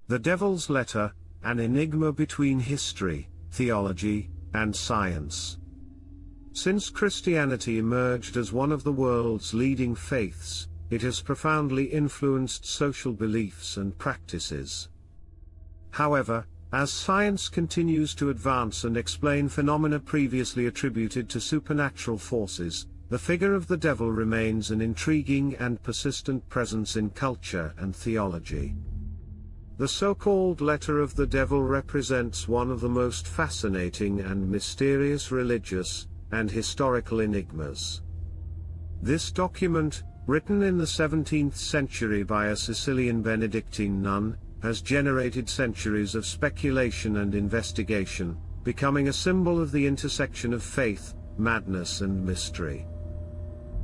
The Devil's Letter, an enigma between history, theology, and science. Since Christianity emerged as one of the world's leading faiths, it has profoundly influenced social beliefs and practices. However, as science continues to advance and explain phenomena previously attributed to supernatural forces, the figure of the devil remains an intriguing and persistent presence in culture and theology. The so-called Letter of the Devil represents one of the most fascinating and mysterious religious and historical enigmas. This document, written in the 17th century by a Sicilian Benedictine nun, has generated centuries of speculation and investigation, becoming a symbol of the intersection of faith, madness and mystery.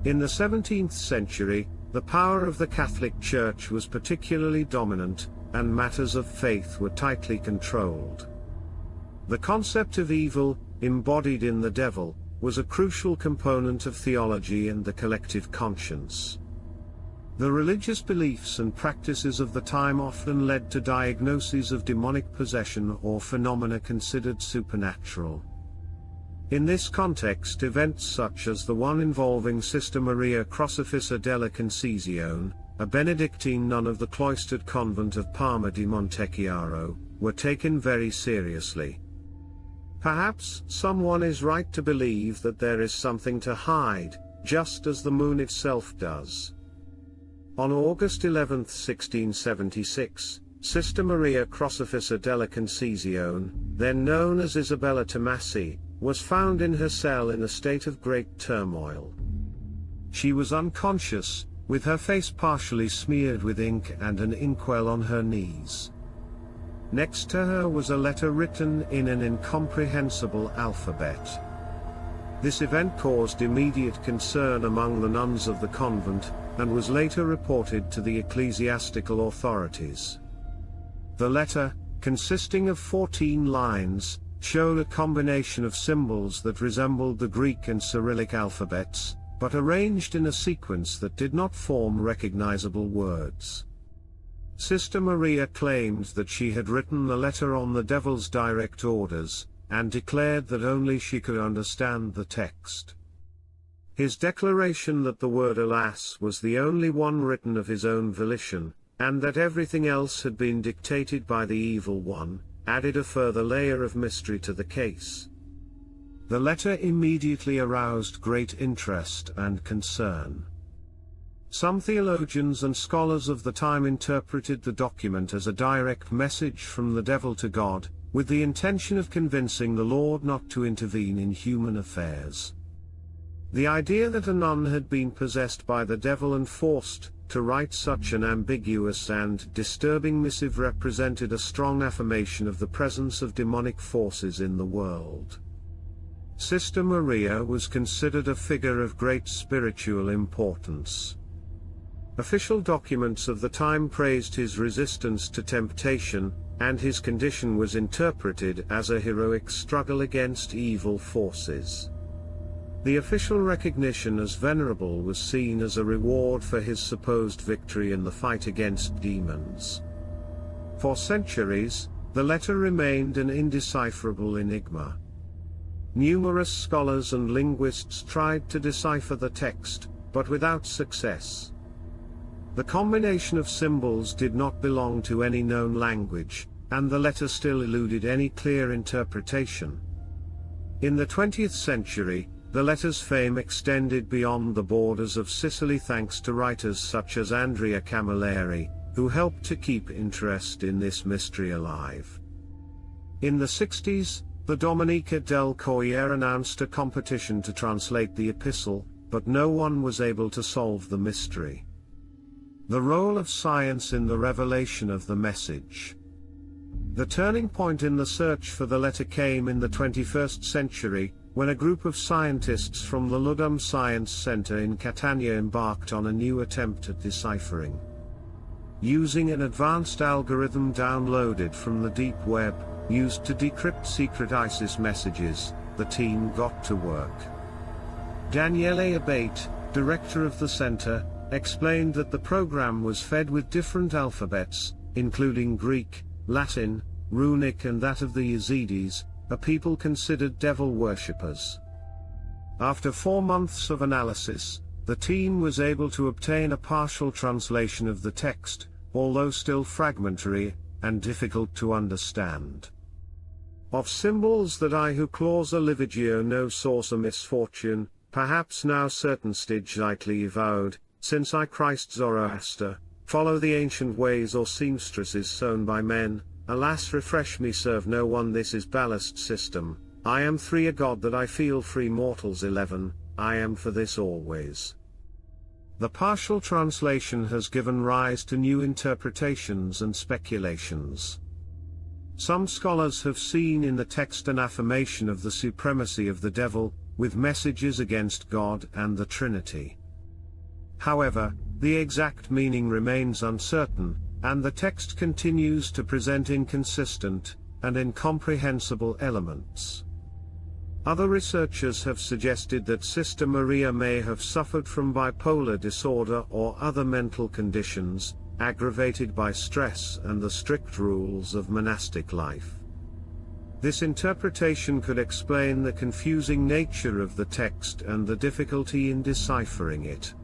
In the 17th century, the power of the Catholic Church was particularly dominant, and matters of faith were tightly controlled. The concept of evil, embodied in the devil, was a crucial component of theology and the collective conscience. The religious beliefs and practices of the time often led to diagnoses of demonic possession or phenomena considered supernatural. In this context, events such as the one involving Sister Maria Crocifissa della Concisione, a Benedictine nun of the cloistered convent of Parma di Montechiaro, were taken very seriously. Perhaps someone is right to believe that there is something to hide, just as the moon itself does. On August 11, 1676, Sister Maria Crocifissa della Concisione, then known as Isabella Tomasi, was found in her cell in a state of great turmoil. She was unconscious, with her face partially smeared with ink and an inkwell on her knees. Next to her was a letter written in an incomprehensible alphabet. This event caused immediate concern among the nuns of the convent, and was later reported to the ecclesiastical authorities. The letter, consisting of 14 lines, showed a combination of symbols that resembled the Greek and Cyrillic alphabets, but arranged in a sequence that did not form recognizable words. Sister Maria claimed that she had written the letter on the devil's direct orders, and declared that only she could understand the text. His declaration that the word "alas" was the only one written of his own volition, and that everything else had been dictated by the evil one, added a further layer of mystery to the case. The letter immediately aroused great interest and concern. Some theologians and scholars of the time interpreted the document as a direct message from the devil to God, with the intention of convincing the Lord not to intervene in human affairs. The idea that a nun had been possessed by the devil and forced to write such an ambiguous and disturbing missive represented a strong affirmation of the presence of demonic forces in the world. Sister Maria was considered a figure of great spiritual importance. Official documents of the time praised his resistance to temptation, and his condition was interpreted as a heroic struggle against evil forces. The official recognition as venerable was seen as a reward for his supposed victory in the fight against demons. For centuries, the letter remained an indecipherable enigma. Numerous scholars and linguists tried to decipher the text, but without success. The combination of symbols did not belong to any known language, and the letter still eluded any clear interpretation. In the 20th century, the letter's fame extended beyond the borders of Sicily thanks to writers such as Andrea Camilleri, who helped to keep interest in this mystery alive. In the 60s, the Domenica del Corriere announced a competition to translate the epistle, but no one was able to solve the mystery. The role of science in the revelation of the message. The turning point in the search for the letter came in the 21st century, when a group of scientists from the Ludum Science Center in Catania embarked on a new attempt at deciphering. Using an advanced algorithm downloaded from the deep web, used to decrypt secret ISIS messages, the team got to work. Daniele Abate, director of the center, explained that the program was fed with different alphabets, including Greek, Latin, runic, and that of the Yazidis, a people considered devil worshippers. After 4 months of analysis, the team was able to obtain a partial translation of the text, although still fragmentary and difficult to understand. Of symbols that I who clause a livigio no source a misfortune, perhaps now certain stage lightly avowed, since I Christ Zoroaster, follow the ancient ways or seamstresses sown by men, alas refresh me serve no one this is ballast system, I am three a God that I feel free mortals 11, I am for this always. The partial translation has given rise to new interpretations and speculations. Some scholars have seen in the text an affirmation of the supremacy of the devil, with messages against God and the Trinity. However, the exact meaning remains uncertain, and the text continues to present inconsistent and incomprehensible elements. Other researchers have suggested that Sister Maria may have suffered from bipolar disorder or other mental conditions, aggravated by stress and the strict rules of monastic life. This interpretation could explain the confusing nature of the text and the difficulty in deciphering it.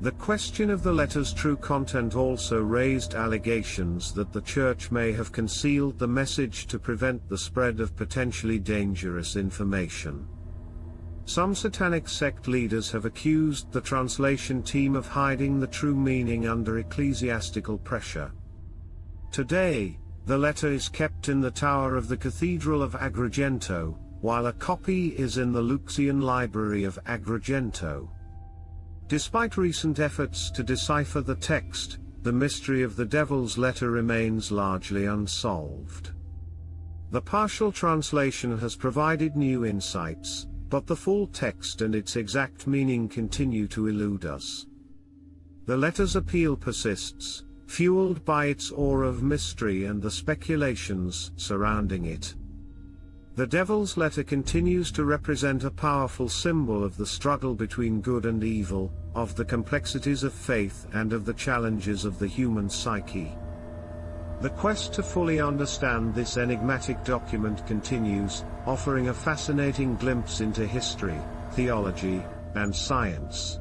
The question of the letter's true content also raised allegations that the Church may have concealed the message to prevent the spread of potentially dangerous information. Some satanic sect leaders have accused the translation team of hiding the true meaning under ecclesiastical pressure. Today, the letter is kept in the tower of the Cathedral of Agrigento, while a copy is in the Luxian Library of Agrigento. Despite recent efforts to decipher the text, the mystery of the devil's letter remains largely unsolved. The partial translation has provided new insights, but the full text and its exact meaning continue to elude us. The letter's appeal persists, fueled by its aura of mystery and the speculations surrounding it. The devil's letter continues to represent a powerful symbol of the struggle between good and evil, of the complexities of faith and of the challenges of the human psyche. The quest to fully understand this enigmatic document continues, offering a fascinating glimpse into history, theology, and science.